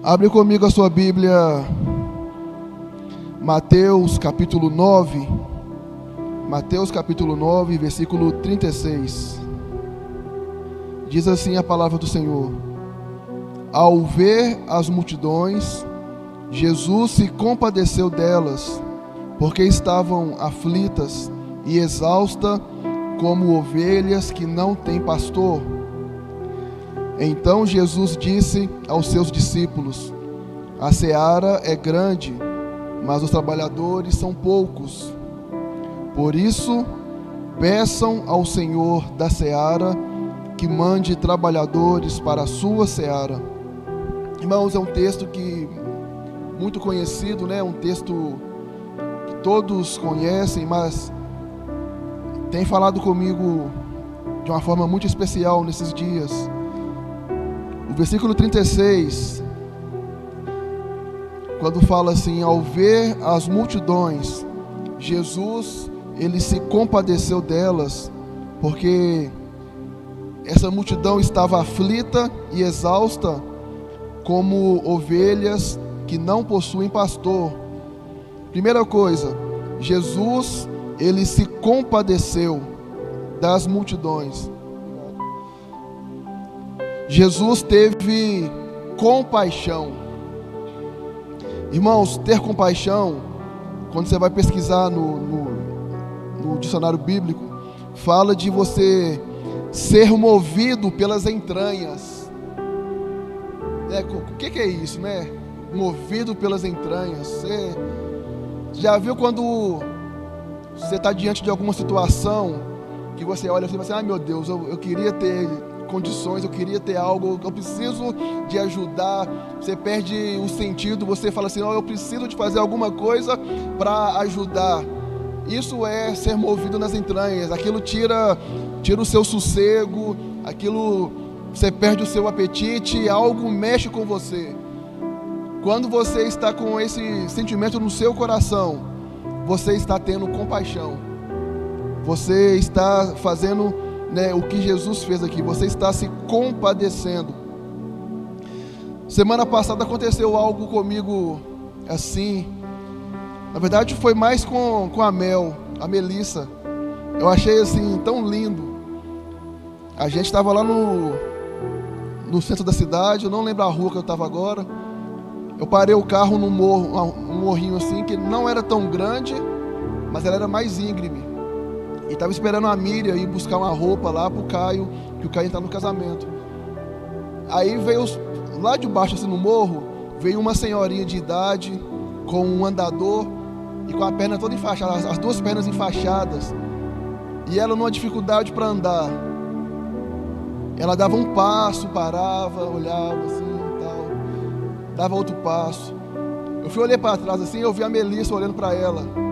Abre comigo a sua Bíblia, Mateus capítulo 9, versículo 36. Diz assim a palavra do Senhor: Ao ver as multidões, Jesus se compadeceu delas, porque estavam aflitas e exaustas como ovelhas que não têm pastor. Então Jesus disse aos seus discípulos: A seara é grande, mas os trabalhadores são poucos. Por isso, peçam ao Senhor da seara que mande trabalhadores para a sua seara. Irmãos, é um texto muito conhecido, né? Um texto que todos conhecem, mas tem falado comigo de uma forma muito especial nesses dias. O versículo 36, quando fala assim: ao ver as multidões, Jesus, ele se compadeceu delas, porque essa multidão estava aflita e exausta, como ovelhas que não possuem pastor. Primeira coisa, Jesus, ele se compadeceu das multidões. Jesus teve compaixão. Irmãos, ter compaixão, quando você vai pesquisar no dicionário bíblico, fala de você ser movido pelas entranhas. O que é isso, né? Movido pelas entranhas. Você já viu quando você está diante de alguma situação que você olha assim e fala assim: ai meu Deus, eu queria ter condições, eu queria ter algo, eu preciso de ajudar. Você perde o sentido, você fala assim: eu preciso de fazer alguma coisa para ajudar. Isso é ser movido nas entranhas. Aquilo tira o seu sossego, aquilo, você perde o seu apetite, algo mexe com você. Quando você está com esse sentimento no seu coração, você está tendo compaixão. Você está fazendo, né, o que Jesus fez aqui. Você está se compadecendo. Semana passada aconteceu algo comigo assim. Na verdade foi mais com a Melissa. Eu achei assim tão lindo. A gente estava lá no centro da cidade. Eu não lembro a rua que eu estava agora. Eu parei o carro num morro, um morrinho assim, que não era tão grande, mas ela era mais íngreme. E estava esperando a Miriam ir buscar uma roupa lá pro Caio, que o Caio está no casamento. Aí veio, lá de baixo assim no morro, veio uma senhorinha de idade, com um andador e com a perna toda enfaixada, as duas pernas enfaixadas. E ela numa dificuldade para andar. Ela dava um passo, parava, olhava assim e tal, dava outro passo. Eu olhei para trás assim, eu vi a Melissa olhando para ela.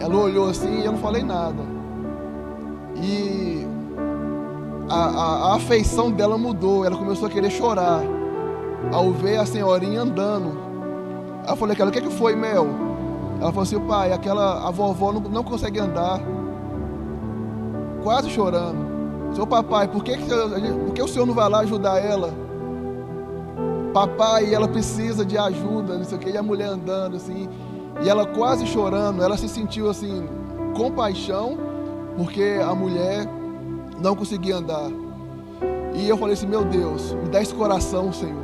Ela olhou assim e eu não falei nada. E a afeição dela mudou. Ela começou a querer chorar ao ver a senhorinha andando. Aí eu falei: o que foi, Mel? Ela falou assim: pai, a vovó não consegue andar. Quase chorando. Seu papai, por que o senhor não vai lá ajudar ela? Papai, ela precisa de ajuda, não sei o que. E a mulher andando assim, e ela quase chorando. Ela se sentiu assim, compaixão, porque a mulher não conseguia andar. E eu falei assim: meu Deus, me dá esse coração, Senhor.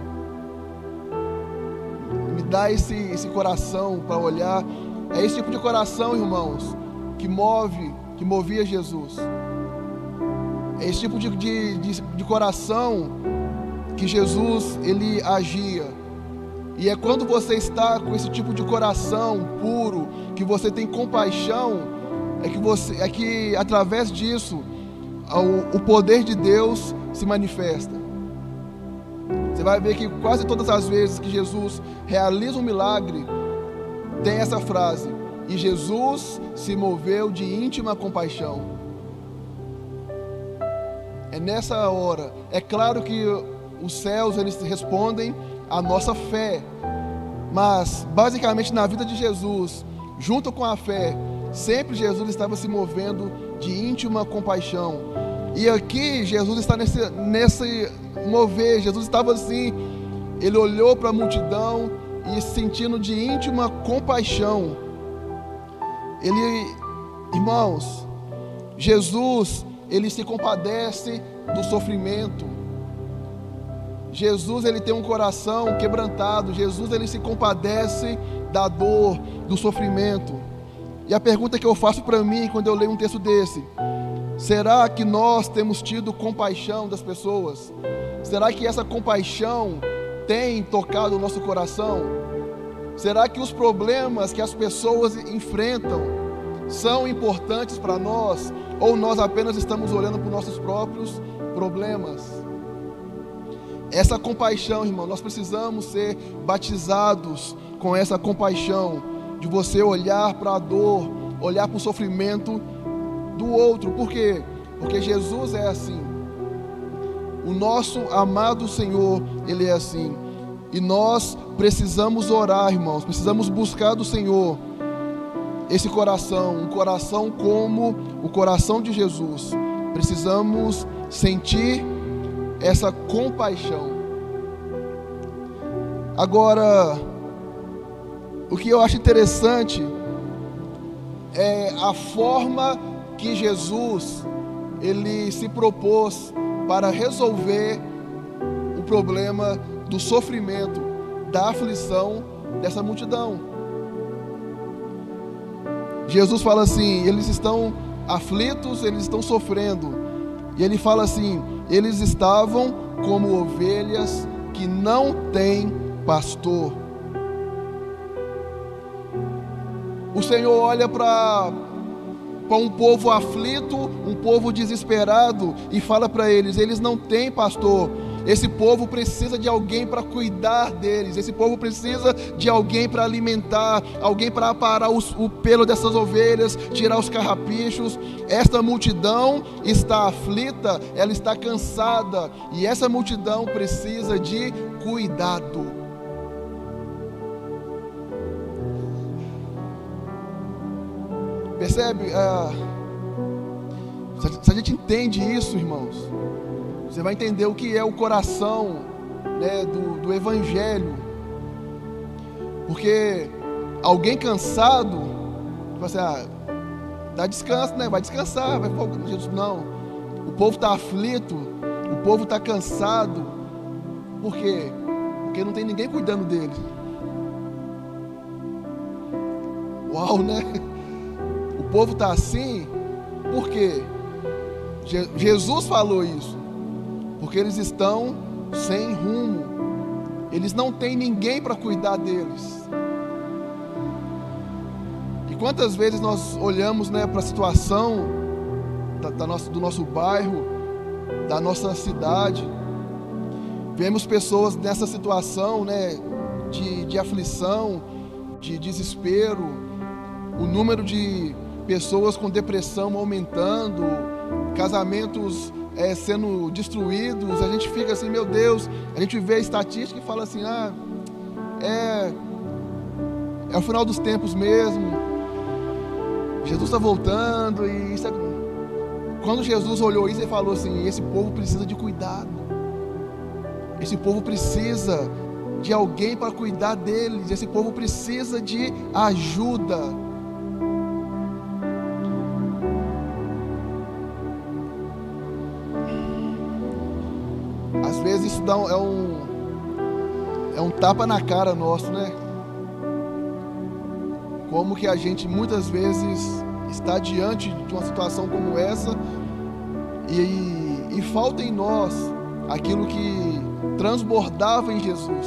Me dá esse coração para olhar. É esse tipo de coração, irmãos, que movia Jesus. É esse tipo de coração que Jesus, ele agia. E é quando você está com esse tipo de coração puro, que você tem compaixão, é que através disso o poder de Deus se manifesta. Você vai ver que quase todas as vezes que Jesus realiza um milagre, tem essa frase: e Jesus se moveu de íntima compaixão. É nessa hora. É claro que os céus, eles respondem à nossa fé, mas basicamente na vida de Jesus, junto com a fé, sempre Jesus estava se movendo de íntima compaixão. E aqui Jesus está nesse mover. Jesus estava assim, ele olhou para a multidão e, sentindo de íntima compaixão, irmãos, Jesus, ele se compadece do sofrimento. Jesus, ele tem um coração quebrantado. Jesus, ele se compadece da dor, do sofrimento. E a pergunta que eu faço para mim quando eu leio um texto desse: será que nós temos tido compaixão das pessoas? Será que essa compaixão tem tocado o nosso coração? Será que os problemas que as pessoas enfrentam são importantes para nós? Ou nós apenas estamos olhando para os nossos próprios problemas? Essa compaixão, irmão, nós precisamos ser batizados com essa compaixão, de você olhar para a dor, olhar para o sofrimento do outro. Por quê? Porque Jesus é assim. O nosso amado Senhor, ele é assim. E nós precisamos orar, irmãos, precisamos buscar do Senhor esse coração, um coração como o coração de Jesus. Precisamos sentir essa compaixão. Agora, o que eu acho interessante é a forma que Jesus, ele se propôs para resolver o problema do sofrimento, da aflição dessa multidão. Jesus fala assim: eles estão aflitos, eles estão sofrendo. E ele fala assim: eles estavam como ovelhas que não têm pastor. O Senhor olha para um povo aflito, um povo desesperado, e fala para eles: eles não têm pastor. Esse povo precisa de alguém para cuidar deles. Esse povo precisa de alguém para alimentar, alguém para aparar o pelo dessas ovelhas, tirar os carrapichos. Esta multidão está aflita, ela está cansada, e essa multidão precisa de cuidado. Percebe? Se a gente entende isso, irmãos, você vai entender o que é o coração, né, do Evangelho. Porque alguém cansado, você dá descanso, né? Vai descansar, vai folgar. Jesus, não. O povo está aflito, o povo está cansado. Por quê? Porque não tem ninguém cuidando dele. Uau, né? O povo está assim, por quê? Jesus falou isso. Porque eles estão sem rumo. Eles não têm ninguém para cuidar deles. E quantas vezes nós olhamos, né, para a situação do nosso bairro, da nossa cidade, vemos pessoas nessa situação, né, de aflição, de desespero, o número de pessoas com depressão aumentando, casamentos sendo destruídos. A gente fica assim: meu Deus. A gente vê a estatística e fala assim: é o final dos tempos mesmo, Jesus está voltando. E isso quando Jesus olhou isso, ele falou assim: esse povo precisa de cuidado, esse povo precisa de alguém para cuidar deles, esse povo precisa de ajuda. Às vezes isso é um tapa na cara nosso, né? Como que a gente muitas vezes está diante de uma situação como essa e falta em nós aquilo que transbordava em Jesus.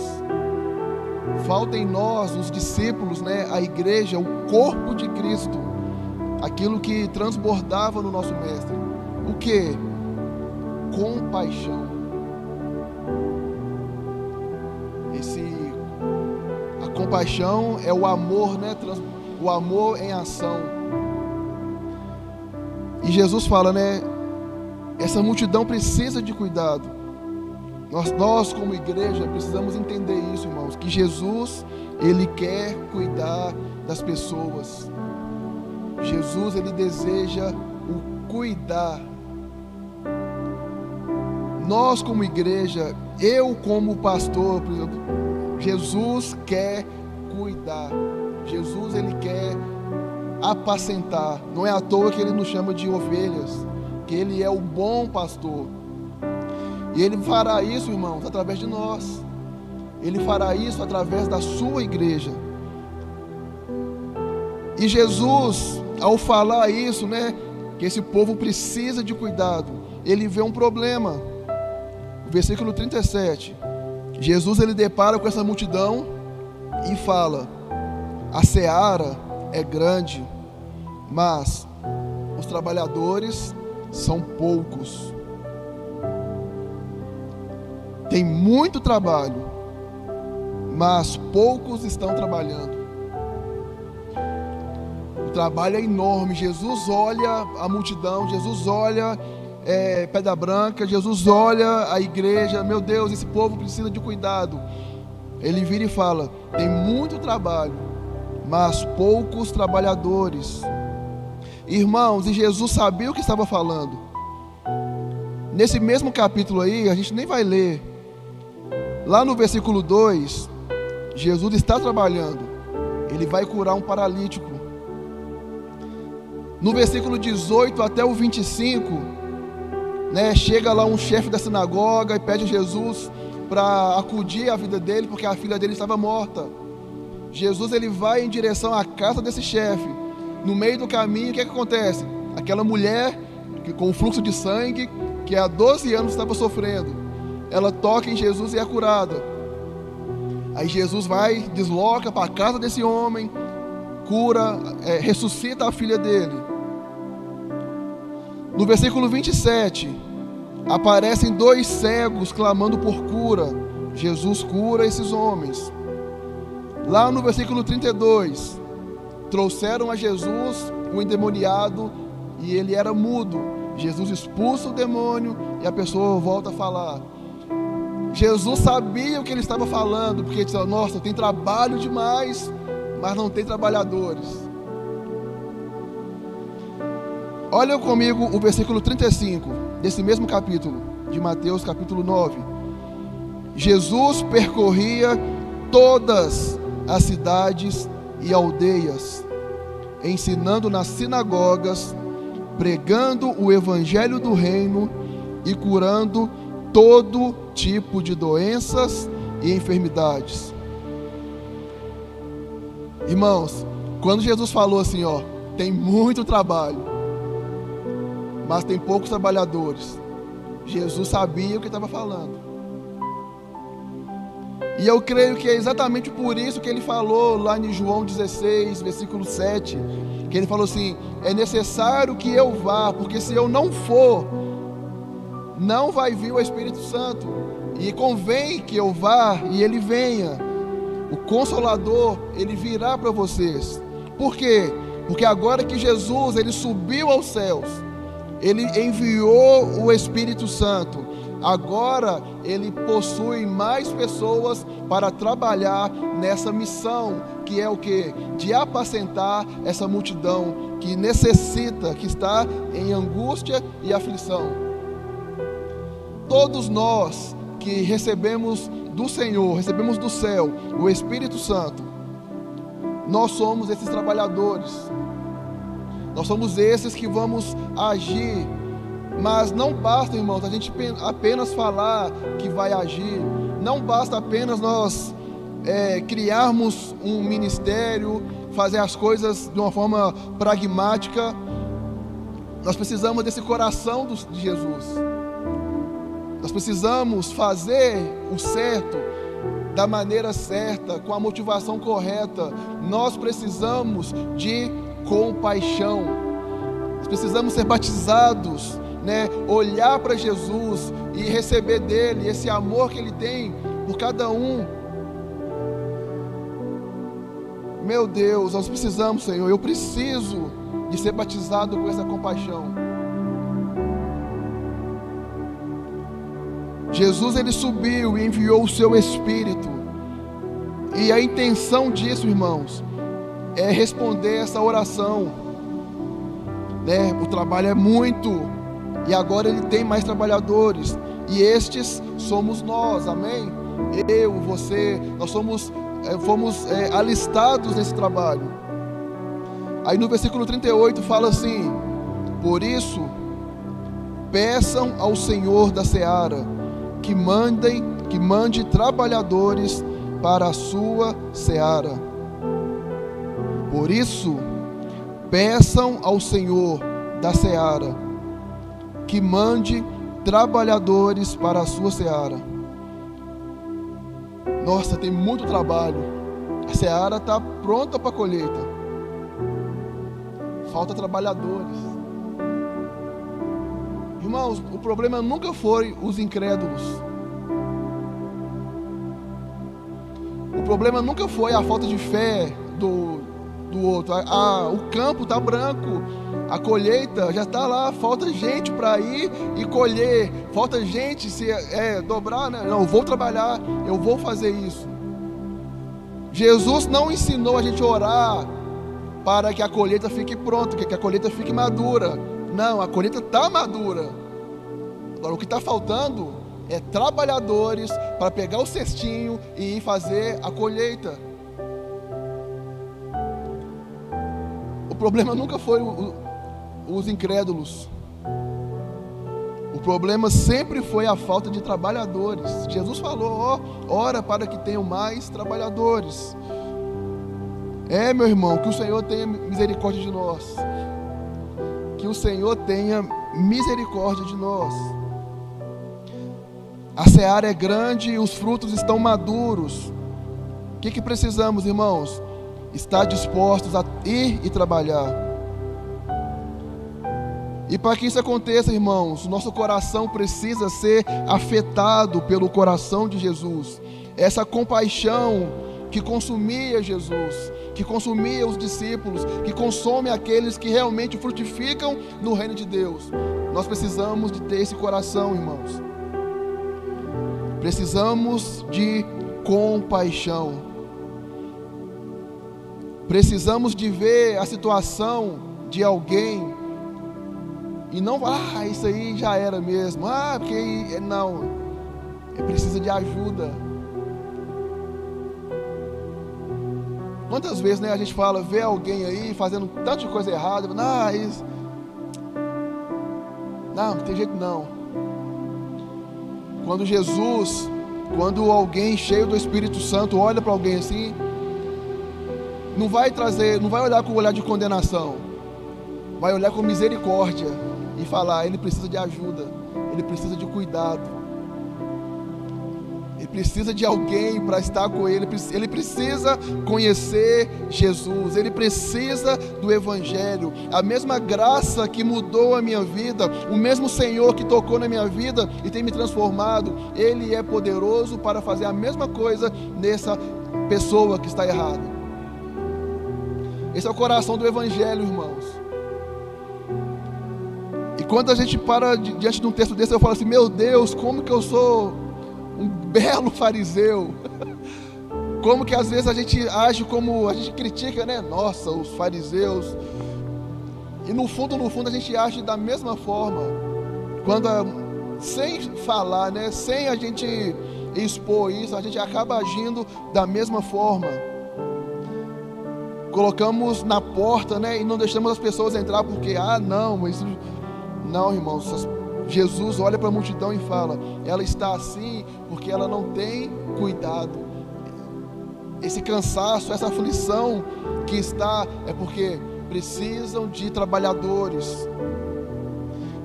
Falta em nós, os discípulos, né? A igreja, o corpo de Cristo, aquilo que transbordava no nosso mestre. O que? Compaixão. A compaixão é o amor, né? O amor em ação. E Jesus fala, né? Essa multidão precisa de cuidado. Nós como igreja precisamos entender isso, irmãos, que Jesus, Ele quer cuidar das pessoas. Jesus, Ele deseja o cuidar. nós como igreja, eu como pastor, por exemplo, Jesus quer cuidar. Jesus, ele quer apacentar. Não é à toa que ele nos chama de ovelhas, que ele é o bom pastor. E ele fará isso, irmãos, através de nós. Ele fará isso através da sua igreja. E Jesus, ao falar isso, que esse povo precisa de cuidado, ele vê um problema. Versículo 37. Jesus, ele depara com essa multidão e fala: a seara é grande, mas os trabalhadores são poucos. Tem muito trabalho, mas poucos estão trabalhando. O trabalho é enorme. Jesus olha a multidão, Jesus olha Pedra Branca, Jesus olha a igreja. Meu Deus, esse povo precisa de cuidado. Ele vira e fala: tem muito trabalho, mas poucos trabalhadores. Irmãos, e Jesus sabia o que estava falando. Nesse mesmo capítulo aí, a gente nem vai ler. Lá no versículo 2, Jesus está trabalhando. Ele vai curar um paralítico. No versículo 18 até o 25, chega lá um chefe da sinagoga e pede a Jesus para acudir a vida dele, porque a filha dele estava morta. Jesus, ele vai em direção à casa desse chefe. No meio do caminho, o que acontece? Aquela mulher com fluxo de sangue, que há 12 anos estava sofrendo, ela toca em Jesus e é curada. Aí Jesus vai, desloca para a casa desse homem, cura, ressuscita a filha dele. No versículo 27, aparecem 2 cegos clamando por cura. Jesus cura esses homens. Lá no versículo 32, trouxeram a Jesus um endemoniado e ele era mudo. Jesus expulsa o demônio e a pessoa volta a falar. Jesus sabia o que ele estava falando, porque ele disse: nossa, tem trabalho demais, mas não tem trabalhadores. Olha comigo o versículo 35 desse mesmo capítulo de Mateus, capítulo 9. Jesus percorria todas as cidades e aldeias, ensinando nas sinagogas, pregando o evangelho do reino e curando todo tipo de doenças e enfermidades. Irmãos, quando Jesus falou assim, tem muito trabalho, mas tem poucos trabalhadores, Jesus sabia o que estava falando. E eu creio que é exatamente por isso que ele falou lá em João 16, versículo 7, que ele falou assim: é necessário que eu vá, porque se eu não for, não vai vir o Espírito Santo, e convém que eu vá e ele venha. O Consolador, ele virá para vocês. Por quê? Porque agora que Jesus, ele subiu aos céus, ele enviou o Espírito Santo, agora ele possui mais pessoas para trabalhar nessa missão, que é o quê? De apacentar essa multidão que necessita, que está em angústia e aflição. Todos nós que recebemos do Senhor, recebemos do céu o Espírito Santo, nós somos esses trabalhadores. Nós somos esses que vamos agir. Mas não basta, irmãos, a gente apenas falar que vai agir. Não basta apenas nós criarmos um ministério, fazer as coisas de uma forma pragmática. Nós precisamos desse coração de Jesus. Nós precisamos fazer o certo, da maneira certa, com a motivação correta. Nós precisamos de compaixão. Nós precisamos ser batizados, olhar para Jesus e receber dele esse amor que ele tem por cada um. Meu Deus, nós precisamos, Senhor, eu preciso de ser batizado com essa compaixão. Jesus, ele subiu e enviou o seu Espírito, e a intenção disso, irmãos, é responder essa oração, O trabalho é muito, e agora ele tem mais trabalhadores, E estes somos nós, amém? Eu, você, nós fomos alistados nesse trabalho. Aí no versículo 38 fala assim: por isso, peçam ao Senhor da seara que mande trabalhadores para a sua seara. Por isso, peçam ao Senhor da seara que mande trabalhadores para a sua seara. Nossa, tem muito trabalho. A seara está pronta para a colheita. Falta trabalhadores. Irmãos, o problema nunca foi os incrédulos. O problema nunca foi a falta de fé do outro. O campo está branco, a colheita já está lá, falta gente para ir e colher, falta gente se dobrar, né? Não, eu vou trabalhar, eu vou fazer isso. Jesus não ensinou a gente a orar para que a colheita fique pronta, que a colheita fique madura. Não, a colheita está madura. Agora o que está faltando é trabalhadores para pegar o cestinho e ir fazer a colheita. O problema nunca foi os incrédulos. O problema sempre foi a falta de trabalhadores. Jesus falou: ora para que tenham mais trabalhadores. Meu irmão, que o Senhor tenha misericórdia de nós. Que o Senhor tenha misericórdia de nós. A seara é grande e os frutos estão maduros. O que precisamos, irmãos? Estar dispostos a ir e trabalhar. E para que isso aconteça, irmãos, nosso coração precisa ser afetado pelo coração de Jesus. Essa compaixão que consumia Jesus, que consumia os discípulos, que consome aqueles que realmente frutificam no reino de Deus. Nós precisamos de ter esse coração, irmãos. Precisamos de compaixão. Precisamos de ver a situação de alguém e não falar: isso aí já era mesmo, porque não, precisa de ajuda. Quantas vezes, né, a gente fala, vê alguém aí fazendo tanta coisa errada, não tem jeito não. Quando alguém cheio do Espírito Santo olha para alguém assim, não vai olhar com o olhar de condenação, vai olhar com misericórdia e falar: ele precisa de ajuda, ele precisa de cuidado, ele precisa de alguém para estar com ele precisa conhecer Jesus, ele precisa do Evangelho. A mesma graça que mudou a minha vida, o mesmo Senhor que tocou na minha vida e tem me transformado, ele é poderoso para fazer a mesma coisa nessa pessoa que está errada. Esse é o coração do Evangelho, irmãos. E quando a gente para diante de um texto desse, eu falo assim: meu Deus, como que eu sou um belo fariseu. Como que às vezes a gente age como a gente critica, né? Nossa, os fariseus. E no fundo a gente age da mesma forma. Sem falar, né? Sem a gente expor isso, a gente acaba agindo da mesma forma. Colocamos na porta, né? E não deixamos as pessoas entrar porque, não, irmãos. Jesus olha para a multidão e fala: ela está assim porque ela não tem cuidado. Esse cansaço, essa aflição que está, é porque precisam de trabalhadores.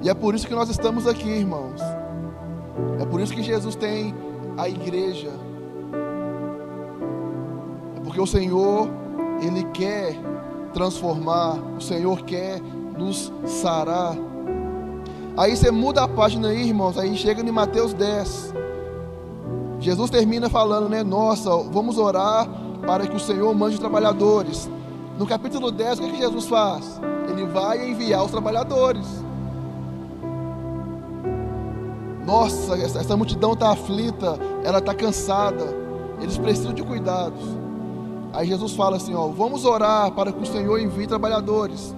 E é por isso que nós estamos aqui, irmãos. É por isso que Jesus tem a igreja. É porque o Senhor, Ele quer transformar, o Senhor quer nos sarar. Aí você muda a página aí, irmãos, aí chega em Mateus 10. Jesus termina falando, né? Nossa, vamos orar para que o Senhor mande trabalhadores. No capítulo 10, o que Jesus faz? Ele vai enviar os trabalhadores. Nossa, essa multidão está aflita, ela está cansada, eles precisam de cuidados. Aí Jesus fala assim, vamos orar para que o Senhor envie trabalhadores.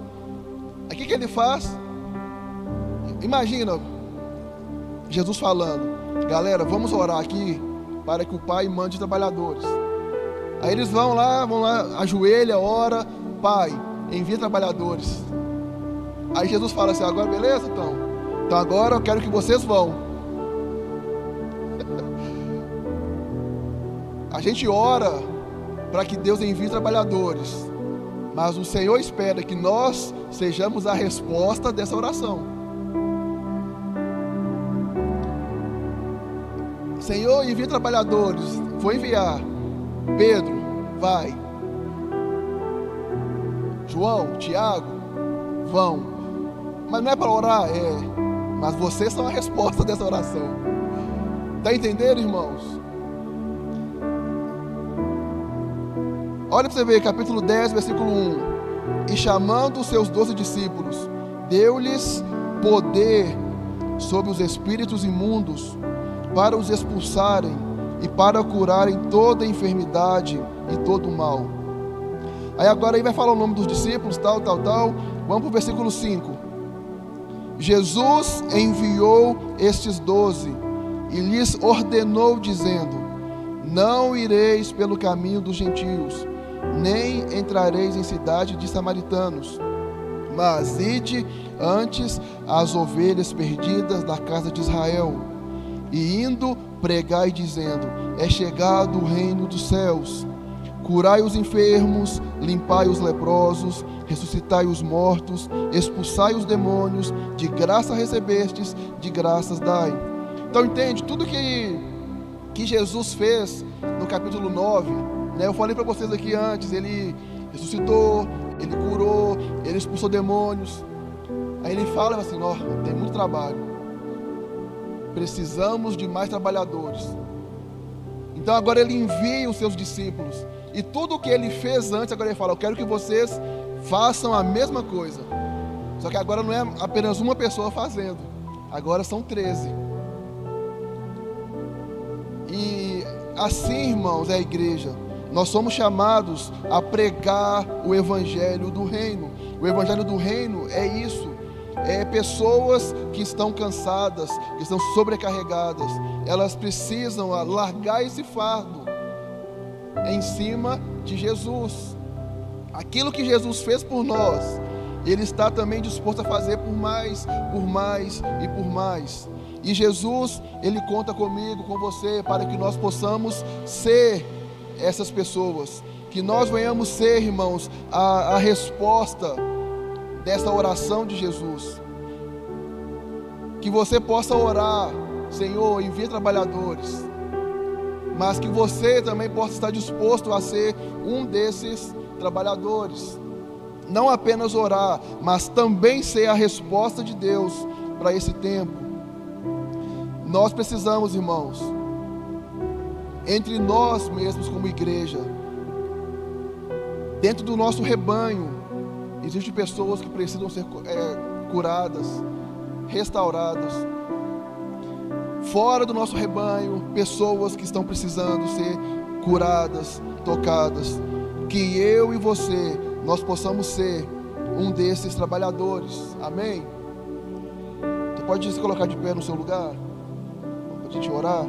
Aí o que ele faz? Imagina Jesus falando: galera, vamos orar aqui para que o Pai mande trabalhadores. Aí eles vão lá, ajoelha, ora, Pai, envia trabalhadores. Aí Jesus fala assim, agora beleza, então agora eu quero que vocês vão. A gente ora para que Deus envie trabalhadores, mas o Senhor espera que nós sejamos a resposta dessa oração. Senhor, envia trabalhadores. Vou enviar. Pedro, vai. João, Tiago, vão. Mas não é para orar, mas vocês são a resposta dessa oração. Está entendendo, irmãos? Olha para você ver, capítulo 10, versículo 1. E chamando os seus 12 discípulos, deu-lhes poder sobre os espíritos imundos, para os expulsarem e para curarem toda enfermidade e todo mal. Aí agora aí vai falar o nome dos discípulos, tal. Vamos para o versículo 5. Jesus enviou estes 12 e lhes ordenou, dizendo: não ireis pelo caminho dos gentios, nem entrareis em cidade de samaritanos, mas ide antes às ovelhas perdidas da casa de Israel. E indo, pregai dizendo: é chegado o reino dos céus. Curai os enfermos, limpai os leprosos, ressuscitai os mortos, expulsai os demônios, de graça recebestes, de graças dai. Então entende, tudo que Jesus fez no capítulo 9, né, eu falei para vocês aqui antes, ele ressuscitou, ele curou, ele expulsou demônios. Aí ele fala assim, tem muito trabalho, precisamos de mais trabalhadores. Então agora ele envia os seus discípulos, e tudo o que ele fez antes, agora ele fala: eu quero que vocês façam a mesma coisa. Só que agora não é apenas uma pessoa fazendo, agora são 13. E assim, irmãos, é a igreja. Nós somos chamados a pregar o evangelho do reino. O evangelho do reino é isso. É pessoas que estão cansadas, que estão sobrecarregadas. Elas precisam largar esse fardo em cima de Jesus. Aquilo que Jesus fez por nós, Ele está também disposto a fazer por mais e por mais. E Jesus, Ele conta comigo, com você, para que nós possamos ser essas pessoas. Que nós venhamos ser, irmãos, a resposta dessa oração de Jesus. Que você possa orar: Senhor, envia trabalhadores. Mas que você também possa estar disposto a ser um desses trabalhadores. Não apenas orar, mas também ser a resposta de Deus para esse tempo. Nós precisamos, irmãos, entre nós mesmos como igreja, dentro do nosso rebanho, existem pessoas que precisam ser curadas, restauradas. Fora do nosso rebanho, pessoas que estão precisando ser curadas, tocadas. Que eu e você, nós possamos ser um desses trabalhadores. Amém? Você pode se colocar de pé no seu lugar, para a gente orar.